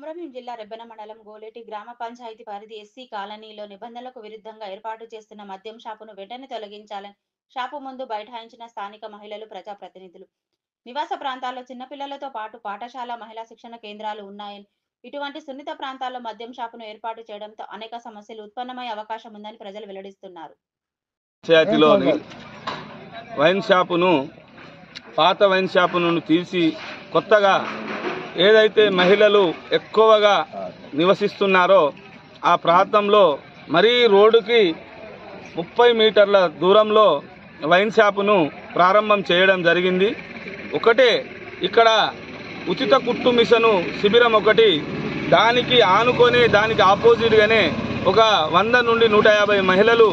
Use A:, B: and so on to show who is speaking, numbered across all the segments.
A: కొమరంభీం జిల్లా రెబ్బెన మండలం గోలేటి గ్రామ పంచాయతీ పరిధి ఎస్సీ కాలనీలో నిబంధనలకు విరుద్ధంగా ఏర్పాటు చేస్తున్న మద్యం షాపును వెంటనే తొలగించాలని షాపు ముందు బైఠాయించిన స్థానిక మహిళలు, ప్రజాప్రతినిధులు. నివాస ప్రాంతాల్లో చిన్నపిల్లలతో పాటు పాఠశాల, మహిళా శిక్షణ కేంద్రాలు ఉన్నాయని, ఇటువంటి సున్నిత ప్రాంతాల్లో మద్యం షాపును ఏర్పాటు చేయడంతో అనేక సమస్యలు ఉత్పన్నమయ్యే అవకాశం ఉందని ప్రజలు వెల్లడిస్తున్నారు.
B: పంచాయతీలోని వైన్ షాపును, పాత వైన్ షాపును తీసి కొత్తగా ఏదైతే మహిళలు ఎక్కువగా నివసిస్తున్నారో ఆ ప్రాంతంలో మరీ రోడ్డుకి 30 మీటర్ల దూరంలో వైన్ షాపును ప్రారంభం చేయడం జరిగింది. ఒకటే ఇక్కడ ఉచిత కుట్టు మిషను శిబిరం ఒకటి, దానికి ఆనుకొని దానికి ఆపోజిట్గానే ఒక 100 నుండి 150 మహిళలు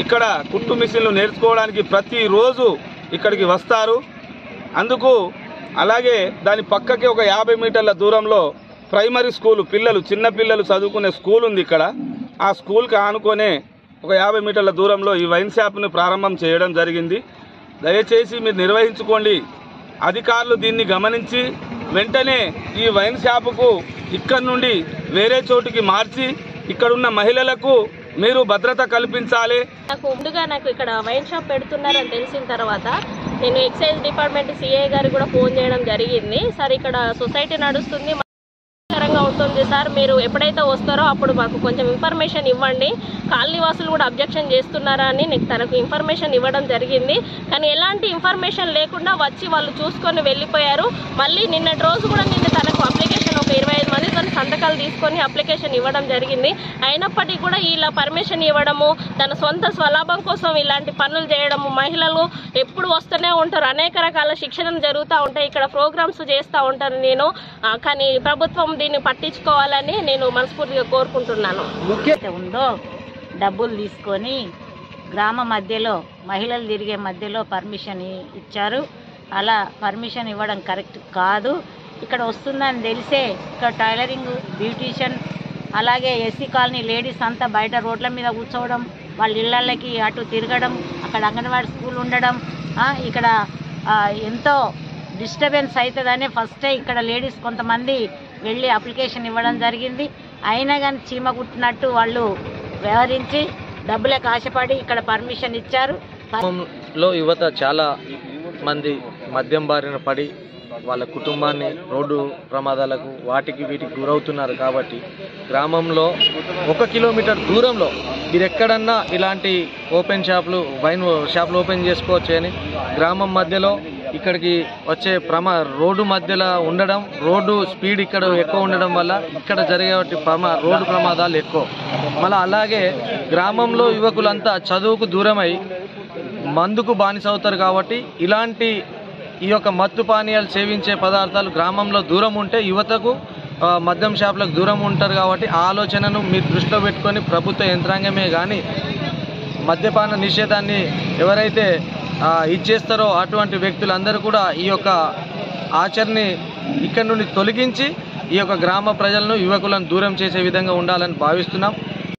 B: ఇక్కడ కుట్టు మిషన్లు నేర్చుకోవడానికి ప్రతిరోజు ఇక్కడికి వస్తారు. అందుకు అలాగే దాని పక్కకి ఒక 50 మీటర్ల దూరంలో ప్రైమరీ స్కూలు, చిన్న పిల్లలు చదువుకునే స్కూల్ ఉంది. ఇక్కడ ఆ స్కూల్కి ఆనుకొనే ఒక 50 మీటర్ల దూరంలో ఈ వైన్ షాప్ను ప్రారంభం చేయడం జరిగింది. దయచేసి మీరు నిర్వహించుకోండి. అధికారులు దీన్ని గమనించి వెంటనే ఈ వైన్ షాపుకు ఇక్కడ నుండి వేరే చోటుకి మార్చి ఇక్కడున్న మహిళలకు మీరు భద్రత కల్పించాలి.
C: నాకు ఇక్కడ వైన్ షాప్ పెడుతున్నారని తెలిసిన తర్వాత నేను ఎక్సైజ్ డిపార్ట్మెంట్ సిఐ గారికి కూడా ఫోన్ చేయడం జరిగింది. సార్, ఇక్కడ సొసైటీ నడుస్తుంది, ఉంటుంది సార్, మీరు ఎప్పుడైతే వస్తారో అప్పుడు మాకు కొంచెం ఇన్ఫర్మేషన్ ఇవ్వండి. కాలనీ వాసులు కూడా అబ్జెక్షన్ చేస్తున్నారా అని నేను తనకు ఇన్ఫర్మేషన్ ఇవ్వడం జరిగింది. కానీ ఎలాంటి ఇన్ఫర్మేషన్ లేకుండా వచ్చి వాళ్ళు చూసుకొని వెళ్ళిపోయారు. మళ్ళీ నిన్నటి రోజు కూడా నేను తనకు అప్లికేషన్ ఒక 25 మంది తన సంతకాలు తీసుకొని అప్లికేషన్ ఇవ్వడం జరిగింది. అయినప్పటికీ కూడా ఇలా పర్మిషన్ ఇవ్వడము, తన సొంత స్వలాభం కోసం ఇలాంటి పనులు చేయడము, మహిళలు ఎప్పుడు వస్తూనే ఉంటారు, అనేక రకాల శిక్షణలు జరుగుతూ ఉంటాయి, ఇక్కడ ప్రోగ్రామ్స్ చేస్తూ ఉంటారు నేను. కానీ ప్రభుత్వం దీన్ని పట్టించుకోవాలని నేను మనస్ఫూర్తిగా కోరుకుంటున్నాను.
D: ఉందో డబ్బులు తీసుకొని గ్రామ మధ్యలో, మహిళలు తిరిగే మధ్యలో పర్మిషన్ ఇచ్చారు. అలా పర్మిషన్ ఇవ్వడం కరెక్ట్ కాదు. ఇక్కడ వస్తుందని తెలిసే ఇక్కడ టైలరింగ్, బ్యూటీషియన్, అలాగే ఎస్సీ కాలనీ లేడీస్ అంతా బయట రోడ్ల మీద కూర్చోవడం, వాళ్ళ ఇళ్ళకి అటు తిరగడం, అక్కడ అంగన్వాడీ స్కూల్ ఉండడం, ఇక్కడ ఎంతో డిస్టర్బెన్స్ అవుతుందని ఫస్టే ఇక్కడ లేడీస్ కొంతమంది వెళ్ళి అప్లికేషన్ ఇవ్వడం జరిగింది. అయినా కానీ చీమ కుట్టినట్టు వాళ్ళు వ్యవహరించి డబ్బులకు ఆశపడి ఇక్కడ పర్మిషన్ ఇచ్చారు.
E: లో యువత చాలా మంది మద్యం బారిన పడి వాళ్ళ కుటుంబాన్ని రోడ్డు ప్రమాదాలకు వాటికి వీటికి గురవుతున్నారు. కాబట్టి గ్రామంలో 1 కిలోమీటర్ దూరంలో మీరు ఎక్కడన్నా ఇలాంటి ఓపెన్ షాపులు, వైన్ షాపులు ఓపెన్ చేసుకోవచ్చు అని గ్రామం మధ్యలో ఇక్కడికి వచ్చే రోడ్డు మధ్యలో ఉండడం, రోడ్డు స్పీడ్ ఇక్కడ ఎక్కువ ఉండడం వల్ల ఇక్కడ జరిగే రోడ్డు ప్రమాదాలు ఎక్కువ. మళ్ళీ అలాగే గ్రామంలో యువకులంతా చదువుకు దూరమై మందుకు బానిసవుతారు. కాబట్టి ఇలాంటి ఈ యొక్క మత్తు పానీయాలు సేవించే పదార్థాలు గ్రామంలో దూరం ఉంటే యువతకు మద్యం షాపులకు దూరం ఉంటారు. కాబట్టి ఆ ఆలోచనను మీరు దృష్టిలో పెట్టుకొని ప్రభుత్వ యంత్రాంగమే కానీ మద్యపాన నిషేధాన్ని ఎవరైతే ఇచ్చేస్తారో అటువంటి వ్యక్తులందరూ కూడా ఈ యొక్క ఆచరణని ఇక్కడి నుండి తొలగించి ఈ యొక్క గ్రామ ప్రజలను, యువకులను దూరం చేసే విధంగా ఉండాలని భావిస్తున్నాం.